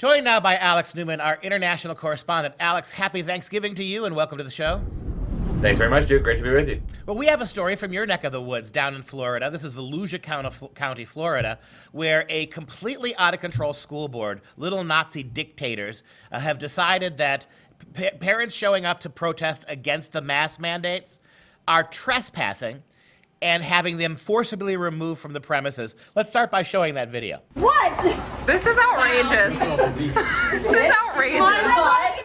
Joined now by Alex Newman, our international correspondent. Alex, happy Thanksgiving to you and welcome to the show. Thanks very much, Duke. Great to be with you. Well, we have a story from your neck of the woods down in Florida. This is Volusia County, Florida, where a completely out-of-control school board, little Nazi dictators, have decided that parents showing up to protest against the mask mandates are trespassing and having them forcibly removed from the premises. Let's start by showing that video. What? This is outrageous. This is outrageous.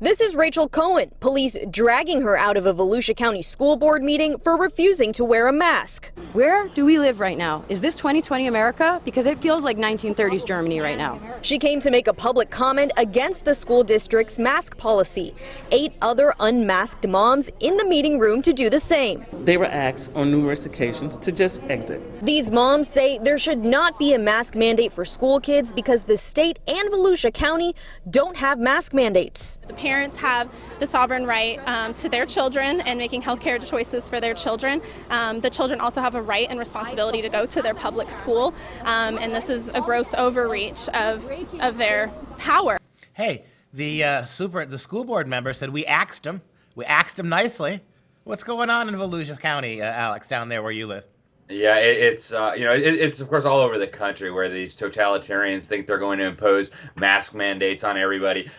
This is Rachel Cohen, police dragging her out of a Volusia County School Board meeting for refusing to wear a mask. Where do we live right now? Is this 2020 America? Because it feels like 1930s Germany right now. She came to make a public comment against the school district's mask policy. 8 other unmasked moms in the meeting room to do the same. They were asked on numerous occasions to just exit. These moms say there should not be a mask mandate for school kids because the state and Volusia County don't have mask mandates. The parents have the sovereign right to their children and making healthcare choices for their children. The children also have a right and responsibility to go to their public school, and this is a gross overreach of their power. Hey, the school board member said we axed him. We axed him nicely. What's going on in Volusia County, Alex, down there where you live? Yeah, it's it's of course all over the country where these totalitarians think they're going to impose mask mandates on everybody.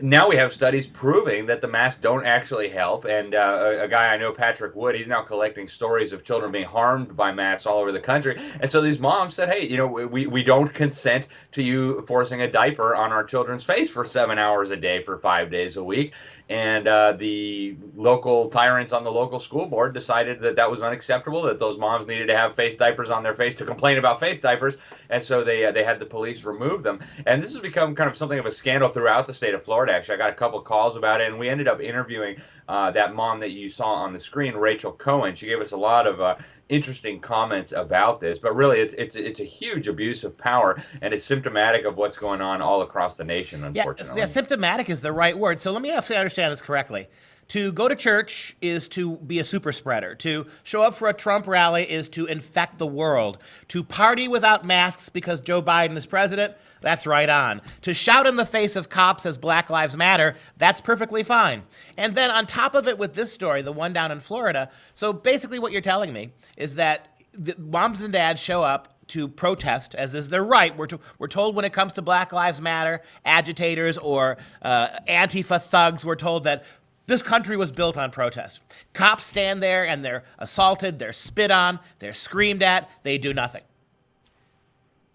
Now we have studies proving that the masks don't actually help. And a guy I know, Patrick Wood, he's now collecting stories of children being harmed by masks all over the country. And so these moms said, hey, we don't consent to you forcing a diaper on our children's face for 7 hours a day for 5 days a week. And the local tyrants on the local school board decided that that was unacceptable, that those moms needed to have face diapers on their face to complain about face diapers. And so they had the police remove them. And this has become kind of something of a scandal throughout the state of Florida. Actually, I got a couple of calls about it, and we ended up interviewing that mom that you saw on the screen, Rachel Cohen. She gave us a lot of interesting comments about this, but really it's a huge abuse of power, and it's symptomatic of what's going on all across the nation, unfortunately. Yeah, symptomatic is the right word. So let me actually understand this correctly. To go to church is to be a super spreader. To show up for a Trump rally is to infect the world. To party without masks because Joe Biden is president, that's right on. To shout in the face of cops as Black Lives Matter, that's perfectly fine. And then on top of it with this story, the one down in Florida, so basically what you're telling me is that the moms and dads show up to protest, as is their right. We're told when it comes to Black Lives Matter agitators or Antifa thugs, we're told that this country was built on protest. Cops stand there and they're assaulted, they're spit on, they're screamed at, they do nothing.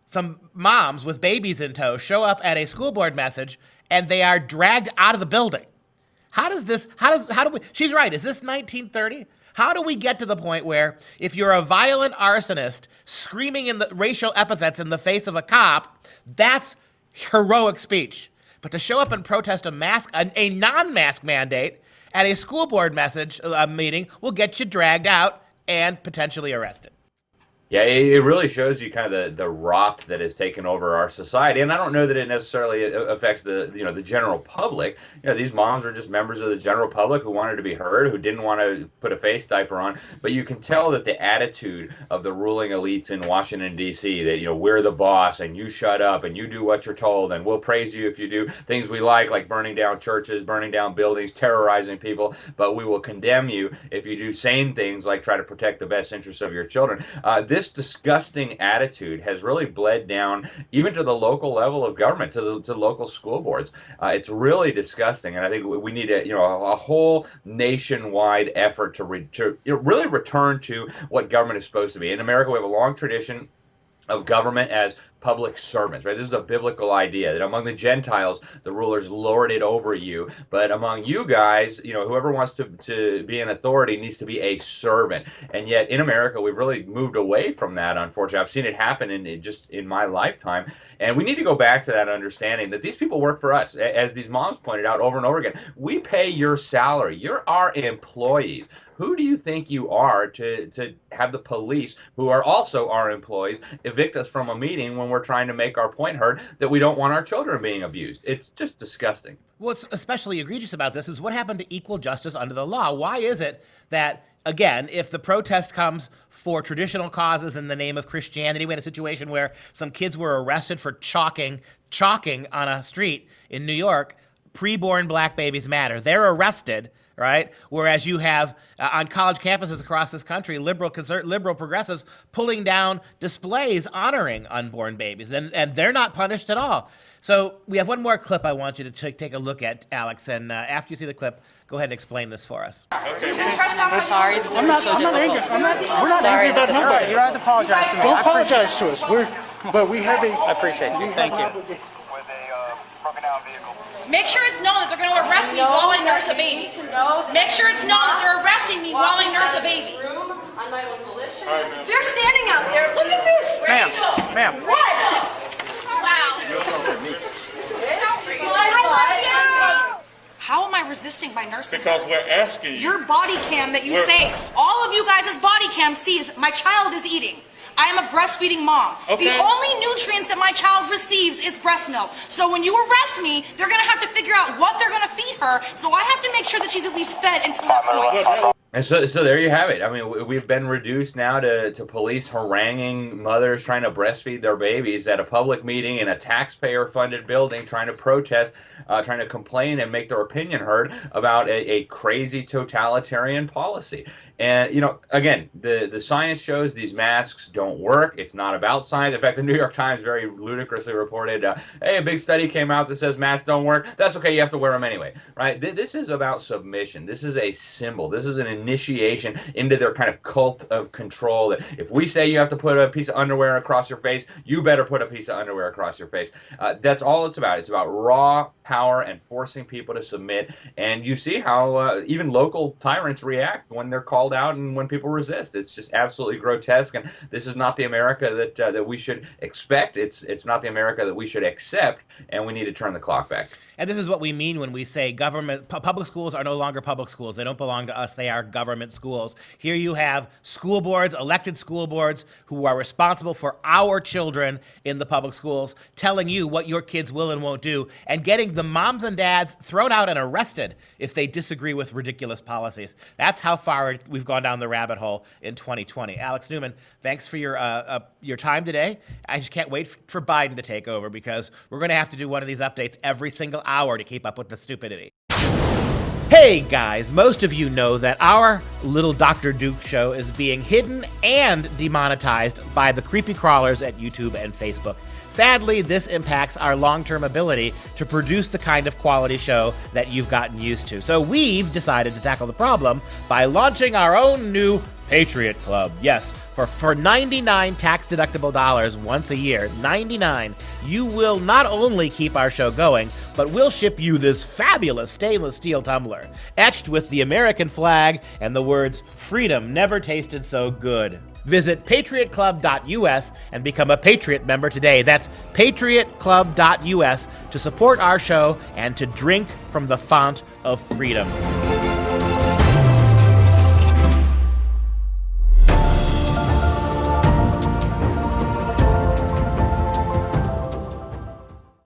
Some moms with babies in tow show up at a school board message and they are dragged out of the building. How do we, she's right, is this 1930? How do we get to the point where if you're a violent arsonist screaming in the racial epithets in the face of a cop, that's heroic speech? But to show up and protest a non-mask mandate at a school board meeting will get you dragged out and potentially arrested. Yeah, it really shows you kind of the rot that has taken over our society, and I don't know that it necessarily affects the general public. These moms are just members of the general public who wanted to be heard, who didn't want to put a face diaper on. But you can tell that the attitude of the ruling elites in Washington D.C. that we're the boss and you shut up and you do what you're told and we'll praise you if you do things we like burning down churches, burning down buildings, terrorizing people, but we will condemn you if you do sane things like try to protect the best interests of your children. This disgusting attitude has really bled down even to the local level of government, to local school boards. It's really disgusting, and I think we need a whole nationwide effort to really return to what government is supposed to be. In America, we have a long tradition of government as public servants, right? This is a biblical idea that among the Gentiles, the rulers lord it over you. But among you guys, whoever wants to be an authority needs to be a servant. And yet in America, we've really moved away from that, unfortunately. I've seen it happen in my lifetime. And we need to go back to that understanding that these people work for us. As these moms pointed out over and over again, we pay your salary. You're our employees. Who do you think you are to have the police, who are also our employees, evict us from a meeting when we're trying to make our point heard that we don't want our children being abused? It's just disgusting. What's especially egregious about this is what happened to equal justice under the law. Why is it that again, if the protest comes for traditional causes in the name of Christianity, we had a situation where some kids were arrested for chalking on a street in New York. Preborn black babies matter. They're arrested, right? Whereas you have on college campuses across this country, liberal progressives pulling down displays honoring unborn babies, and they're not punished at all. So we have one more clip I want you to take a look at, Alex, and after you see the clip, go ahead and explain this for us. Okay. I'm sorry that this is so difficult. We're not angry about nobody. You don't have to apologize to me. Don't apologize to us. But we have a... I appreciate you. Thank you. Make sure it's known that they're going to arrest me while I nurse a baby. Make sure it's known that they're arresting me while I nurse a baby. They're standing out there. Look at this. Ma'am. What? Wow. How am I resisting by nursing? Because we're asking you. Your body cam that you say, all of you guys' body cam sees my child is eating. I am a breastfeeding mom. Okay. The only nutrients that my child receives is breast milk. So when you arrest me, they're going to have to figure out what they're going to feed her. So I have to make sure that she's at least fed until that point. And so there you have it. I mean, we've been reduced now to police haranguing mothers trying to breastfeed their babies at a public meeting in a taxpayer-funded building, trying to protest, trying to complain and make their opinion heard about a crazy totalitarian policy. And, you know, again, the science shows these masks don't work. It's not about science. In fact, the New York Times very ludicrously reported, hey, a big study came out that says masks don't work. That's okay. You have to wear them anyway, right? This is about submission. This is a symbol. This is an initiation into their kind of cult of control that if we say you have to put a piece of underwear across your face, you better put a piece of underwear across your face. That's all it's about. It's about raw power and forcing people to submit. And you see how even local tyrants react when they're called out and when people resist. It's just absolutely grotesque. And this is not the America that we should expect. It's not the America that we should accept. And we need to turn the clock back. And this is what we mean when we say public schools are no longer public schools. They don't belong to us. They are government schools. Here you have school boards, elected school boards, who are responsible for our children in the public schools, telling you what your kids will and won't do, and getting the moms and dads thrown out and arrested if they disagree with ridiculous policies. That's how far we've gone down the rabbit hole in 2020. Alex Newman, thanks for your time today. I just can't wait for Biden to take over, because we're going to have to do one of these updates every single hour to keep up with the stupidity. Hey guys, most of you know that our little Dr. Duke show is being hidden and demonetized by the creepy crawlers at YouTube and Facebook. Sadly, this impacts our long-term ability to produce the kind of quality show that you've gotten used to. So we've decided to tackle the problem by launching our own new Patriot Club. Yes, for 99 tax-deductible dollars once a year, 99, you will not only keep our show going, but we'll ship you this fabulous stainless steel tumbler, etched with the American flag and the words, "Freedom never tasted so good." Visit patriotclub.us and become a Patriot member today. That's patriotclub.us to support our show and to drink from the font of freedom.